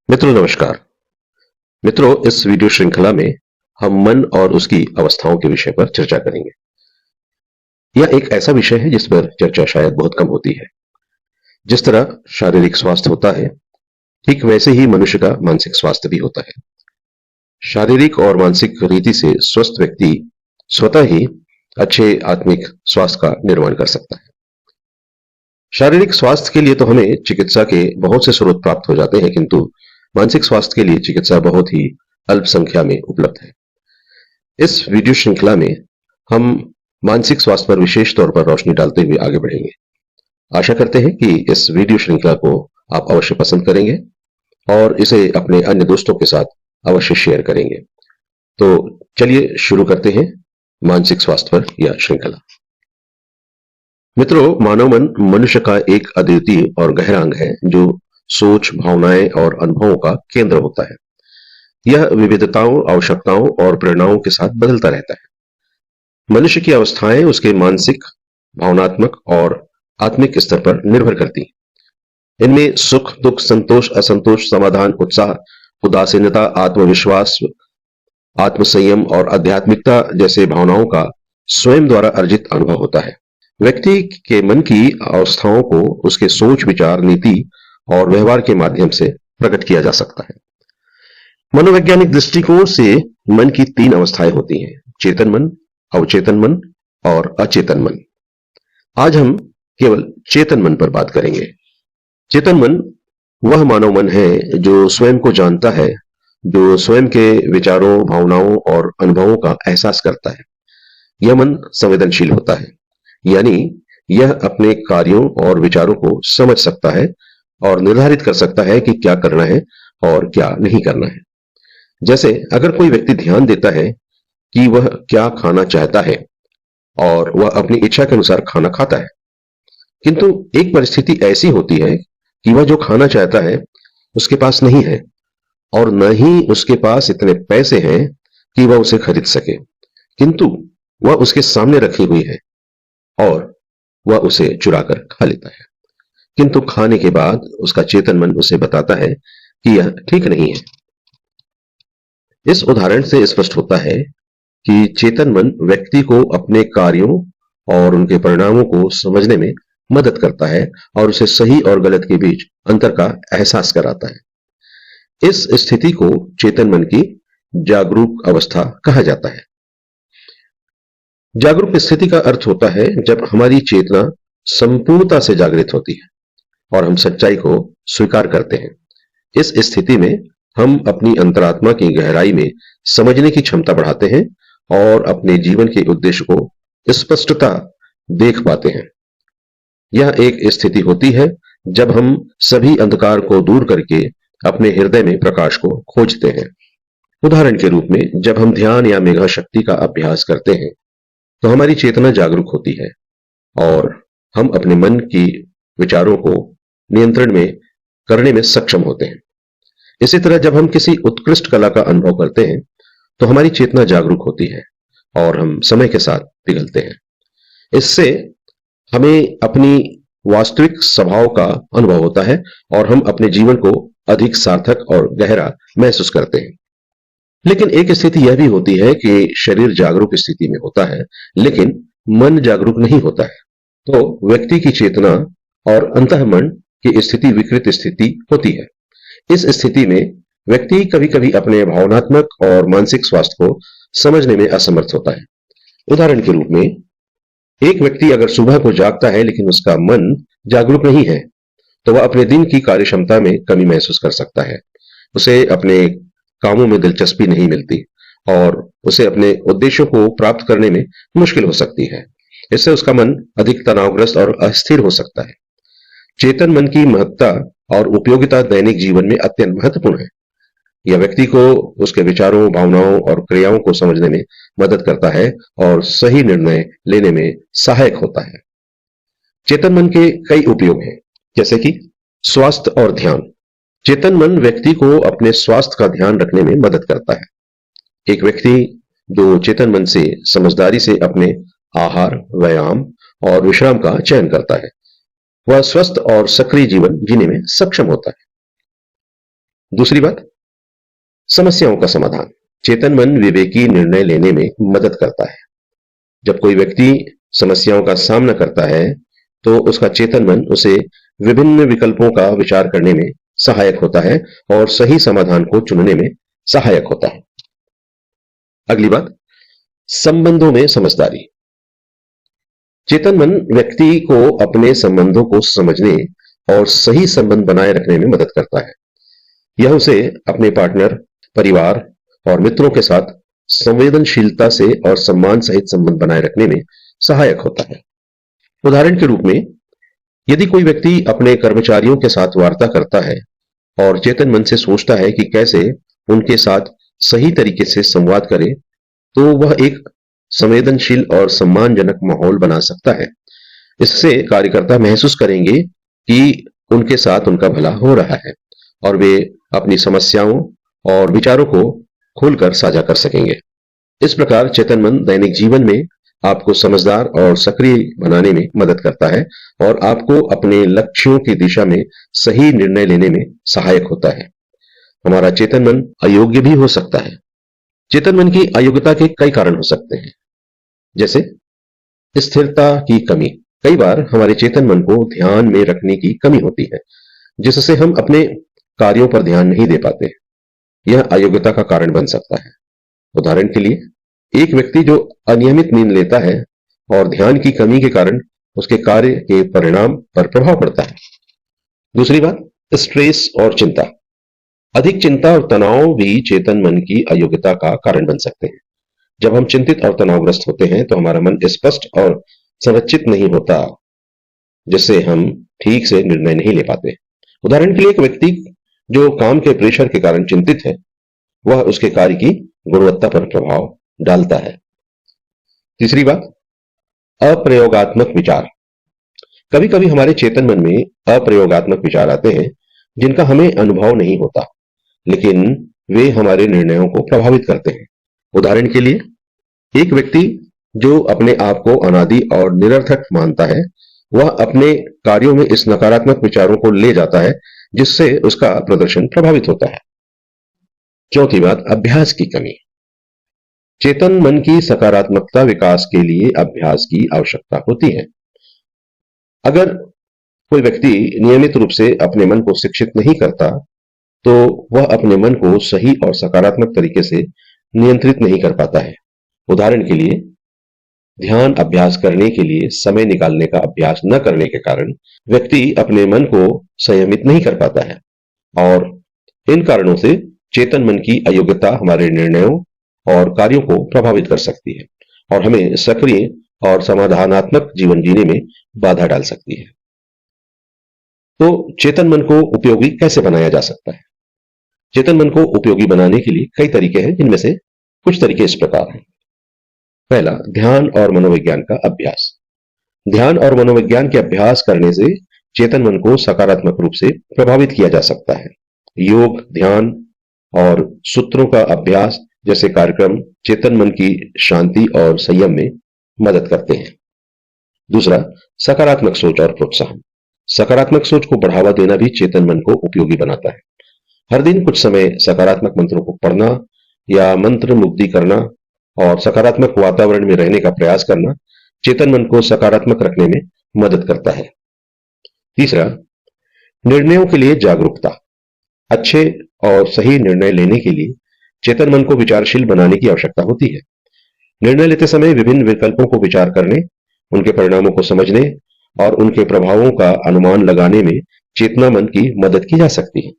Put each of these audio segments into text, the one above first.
मित्रों नमस्कार। मित्रों, इस वीडियो श्रृंखला में हम मन और उसकी अवस्थाओं के विषय पर चर्चा करेंगे। यह एक ऐसा विषय है जिस पर चर्चा शायद बहुत कम होती है। जिस तरह शारीरिक स्वास्थ्य होता है, ठीक वैसे ही मनुष्य का मानसिक स्वास्थ्य भी होता है। शारीरिक और मानसिक रीति से स्वस्थ व्यक्ति स्वतः ही अच्छे आत्मिक स्वास्थ्य का निर्माण कर सकता है। शारीरिक स्वास्थ्य के लिए तो हमें चिकित्सा के बहुत से स्रोत प्राप्त हो जाते हैं, किंतु मानसिक स्वास्थ्य के लिए चिकित्सा बहुत ही अल्प संख्या में उपलब्ध है। इस वीडियो श्रृंखला में हम मानसिक स्वास्थ्य पर विशेष तौर पर रोशनी डालते हुए आगे बढ़ेंगे। आशा करते हैं कि इस वीडियो श्रृंखला को आप अवश्य पसंद करेंगे और इसे अपने अन्य दोस्तों के साथ अवश्य शेयर करेंगे। तो चलिए शुरू करते हैं मानसिक स्वास्थ्य पर यह श्रृंखला। मित्रों, मानव मन मनुष्य का एक अद्वितीय और गहरा अंग है जो सोच, भावनाएं और अनुभवों का केंद्र होता है। यह विविधताओं, आवश्यकताओं और प्रेरणाओं के साथ बदलता रहता है। मनुष्य की अवस्थाएं उसके मानसिक, भावनात्मक और आत्मिक स्तर पर निर्भर करती हैं। इनमें सुख, दुख, संतोष, असंतोष, समाधान, उत्साह, उदासीनता, आत्मविश्वास, आत्मसंयम और आध्यात्मिकता जैसे भावनाओं का स्वयं द्वारा अर्जित अनुभव होता है। व्यक्ति के मन की अवस्थाओं को उसके सोच, विचार, नीति और व्यवहार के माध्यम से प्रकट किया जा सकता है। मनोवैज्ञानिक दृष्टिकोण से मन की तीन अवस्थाएं होती हैं: चेतन मन, अवचेतन मन और अचेतन मन। आज हम केवल चेतन मन पर बात करेंगे। चेतन मन वह मानव मन है जो स्वयं को जानता है, जो स्वयं के विचारों, भावनाओं और अनुभवों का एहसास करता है। यह मन संवेदनशील होता है, यानी यह अपने कार्यों और विचारों को समझ सकता है और निर्धारित कर सकता है कि क्या करना है और क्या नहीं करना है। जैसे अगर कोई व्यक्ति ध्यान देता है कि वह क्या खाना चाहता है और वह अपनी इच्छा के अनुसार खाना खाता है, किंतु एक परिस्थिति ऐसी होती है कि वह जो खाना चाहता है उसके पास नहीं है और न ही उसके पास इतने पैसे हैं कि वह उसे खरीद सके, किंतु वह उसके सामने रखी हुई है और वह उसे चुरा कर खा लेता है। किंतु खाने के बाद उसका चेतन मन उसे बताता है कि यह ठीक नहीं है। इस उदाहरण से स्पष्ट होता है कि चेतन मन व्यक्ति को अपने कार्यों और उनके परिणामों को समझने में मदद करता है और उसे सही और गलत के बीच अंतर का एहसास कराता है। इस स्थिति को चेतन मन की जागरूक अवस्था कहा जाता है। जागरूक स्थिति का अर्थ होता है जब हमारी चेतना संपूर्णता से जागृत होती है और हम सच्चाई को स्वीकार करते हैं। इस स्थिति में हम अपनी अंतरात्मा की गहराई में समझने की क्षमता बढ़ाते हैं और अपने जीवन के उद्देश्य को स्पष्टता देख पाते हैं। यह एक स्थिति होती है जब हम सभी अंधकार को दूर करके अपने हृदय में प्रकाश को खोजते हैं। उदाहरण के रूप में, जब हम ध्यान या मेघा शक्ति का अभ्यास करते हैं तो हमारी चेतना जागरूक होती है और हम अपने मन की विचारों को नियंत्रण में करने में सक्षम होते हैं। इसी तरह जब हम किसी उत्कृष्ट कला का अनुभव करते हैं तो हमारी चेतना जागरूक होती है और हम समय के साथ पिघलते हैं। इससे हमें अपनी वास्तविक स्वभाव का अनुभव होता है और हम अपने जीवन को अधिक सार्थक और गहरा महसूस करते हैं। लेकिन एक स्थिति यह भी होती है कि शरीर जागरूक स्थिति में होता है लेकिन मन जागरूक नहीं होता है, तो व्यक्ति की चेतना और अंतःमन की स्थिति विकृत स्थिति होती है। इस स्थिति में व्यक्ति कभी-कभी अपने भावनात्मक और मानसिक स्वास्थ्य को समझने में असमर्थ होता है। उदाहरण के रूप में, एक व्यक्ति अगर सुबह को जागता है लेकिन उसका मन जागरूक नहीं है तो वह अपने दिन की कार्यक्षमता में कमी महसूस कर सकता है। उसे अपने कामों में दिलचस्पी नहीं मिलती और उसे अपने उद्देश्यों को प्राप्त करने में मुश्किल हो सकती है। इससे उसका मन अधिक तनावग्रस्त और अस्थिर हो सकता है। चेतन मन की महत्ता और उपयोगिता दैनिक जीवन में अत्यंत महत्वपूर्ण है। यह व्यक्ति को उसके विचारों, भावनाओं और क्रियाओं को समझने में मदद करता है और सही निर्णय लेने में सहायक होता है। चेतन मन के कई उपयोग हैं, जैसे कि स्वास्थ्य और ध्यान। चेतन मन व्यक्ति को अपने स्वास्थ्य का ध्यान रखने में मदद करता है। एक व्यक्ति जो चेतन मन से समझदारी से अपने आहार, व्यायाम और विश्राम का चयन करता है, वह स्वस्थ और सक्रिय जीवन जीने में सक्षम होता है। दूसरी बात, समस्याओं का समाधान। चेतन मन विवेकी निर्णय लेने में मदद करता है। जब कोई व्यक्ति समस्याओं का सामना करता है तो उसका चेतन मन उसे विभिन्न विकल्पों का विचार करने में सहायक होता है और सही समाधान को चुनने में सहायक होता है। अगली बात, संबंधों में समझदारी। चेतन मन व्यक्ति को अपने संबंधों को समझने और सही संबंध बनाए रखने में मदद करता है। यह उसे अपने पार्टनर, परिवार और मित्रों के साथ संवेदनशीलता से और सम्मान सहित संबंध बनाए रखने में सहायक होता है। उदाहरण के रूप में, यदि कोई व्यक्ति अपने कर्मचारियों के साथ वार्ता करता है और चेतन मन से सोचता है कि कैसे उनके साथ सही तरीके से संवाद करे, तो वह एक संवेदनशील और सम्मानजनक माहौल बना सकता है। इससे कार्यकर्ता महसूस करेंगे कि उनके साथ उनका भला हो रहा है और वे अपनी समस्याओं और विचारों को खोलकर साझा कर सकेंगे। इस प्रकार चेतन मन दैनिक जीवन में आपको समझदार और सक्रिय बनाने में मदद करता है और आपको अपने लक्ष्यों की दिशा में सही निर्णय लेने में सहायक होता है। हमारा चेतन मन अयोग्य भी हो सकता है। चेतन मन की अयोग्यता के कई कारण हो सकते हैं, जैसे स्थिरता की कमी। कई बार हमारे चेतन मन को ध्यान में रखने की कमी होती है, जिससे हम अपने कार्यों पर ध्यान नहीं दे पाते। यह अयोग्यता का कारण बन सकता है। उदाहरण के लिए, एक व्यक्ति जो अनियमित नींद लेता है और ध्यान की कमी के कारण उसके कार्य के परिणाम पर प्रभाव पड़ता है। दूसरी बात, स्ट्रेस और चिंता। अधिक चिंता और तनाव भी चेतन मन की अयोग्यता का कारण बन सकते हैं। जब हम चिंतित और तनावग्रस्त होते हैं तो हमारा मन स्पष्ट और संरचित नहीं होता, जिससे हम ठीक से निर्णय नहीं ले पाते। उदाहरण के लिए, एक व्यक्ति जो काम के प्रेशर के कारण चिंतित है, वह उसके कार्य की गुणवत्ता पर प्रभाव डालता है। तीसरी बात, अप्रयोगात्मक विचार। कभी कभी हमारे चेतन मन में अप्रयोगात्मक विचार आते हैं जिनका हमें अनुभव नहीं होता, लेकिन वे हमारे निर्णयों को प्रभावित करते हैं। उदाहरण के लिए, एक व्यक्ति जो अपने आप को अनादि और निरर्थक मानता है, वह अपने कार्यों में इस नकारात्मक विचारों को ले जाता है, जिससे उसका प्रदर्शन प्रभावित होता है। चौथी बात, अभ्यास की कमी। चेतन मन की सकारात्मकता विकास के लिए अभ्यास की आवश्यकता होती है। अगर कोई व्यक्ति नियमित रूप से अपने मन को शिक्षित नहीं करता, तो वह अपने मन को सही और सकारात्मक तरीके से नियंत्रित नहीं कर पाता है। उदाहरण के लिए, ध्यान अभ्यास करने के लिए समय निकालने का अभ्यास न करने के कारण व्यक्ति अपने मन को संयमित नहीं कर पाता है और इन कारणों से चेतन मन की अयोग्यता हमारे निर्णयों और कार्यों को प्रभावित कर सकती है और हमें सक्रिय और समाधानात्मक जीवन जीने में बाधा डाल सकती है। तो चेतन मन को उपयोगी कैसे बनाया जा सकता है? चेतन मन को उपयोगी बनाने के लिए कई तरीके हैं, जिनमें से कुछ तरीके इस प्रकार हैं। पहला, ध्यान और मनोविज्ञान का अभ्यास। ध्यान और मनोविज्ञान के अभ्यास करने से चेतन मन को सकारात्मक रूप से प्रभावित किया जा सकता है। योग, ध्यान और सूत्रों का अभ्यास जैसे कार्यक्रम चेतन मन की शांति और संयम में मदद करते हैं। दूसरा, सकारात्मक सोच और प्रोत्साहन। सकारात्मक सोच को बढ़ावा देना भी चेतन मन को उपयोगी बनाता है। हर दिन कुछ समय सकारात्मक मंत्रों को पढ़ना या मंत्र मुग्धि करना और सकारात्मक वातावरण में रहने का प्रयास करना चेतन मन को सकारात्मक रखने में मदद करता है। तीसरा, निर्णयों के लिए जागरूकता। अच्छे और सही निर्णय लेने के लिए चेतन मन को विचारशील बनाने की आवश्यकता होती है। निर्णय लेते समय विभिन्न विकल्पों को विचार करने, उनके परिणामों को समझने और उनके प्रभावों का अनुमान लगाने में चेतना मन की मदद की जा सकती है।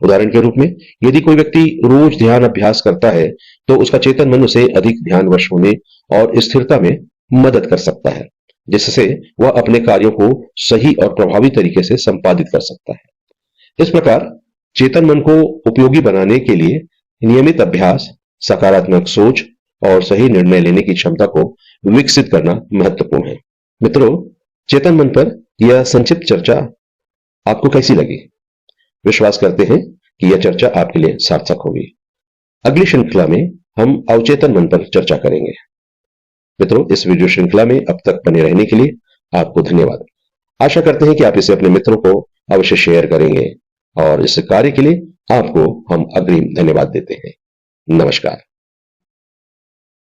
उदाहरण के रूप में, यदि कोई व्यक्ति रोज ध्यान अभ्यास करता है तो उसका चेतन मन उसे अधिक ध्यानवश होने और स्थिरता में मदद कर सकता है, जिससे वह अपने कार्यों को सही और प्रभावी तरीके से संपादित कर सकता है। इस प्रकार चेतन मन को उपयोगी बनाने के लिए नियमित अभ्यास, सकारात्मक सोच और सही निर्णय लेने की क्षमता को विकसित करना महत्वपूर्ण है। मित्रों, चेतन मन पर यह संक्षिप्त चर्चा आपको कैसी लगी? विश्वास करते हैं कि यह चर्चा आपके लिए सार्थक होगी। अगली श्रृंखला में हम अवचेतन मन पर चर्चा करेंगे। मित्रों, इस वीडियो श्रृंखला में अब तक बने रहने के लिए आपको धन्यवाद। आशा करते हैं कि आप इसे अपने मित्रों को अवश्य शेयर करेंगे और इस कार्य के लिए आपको हम अग्रिम धन्यवाद देते हैं। नमस्कार।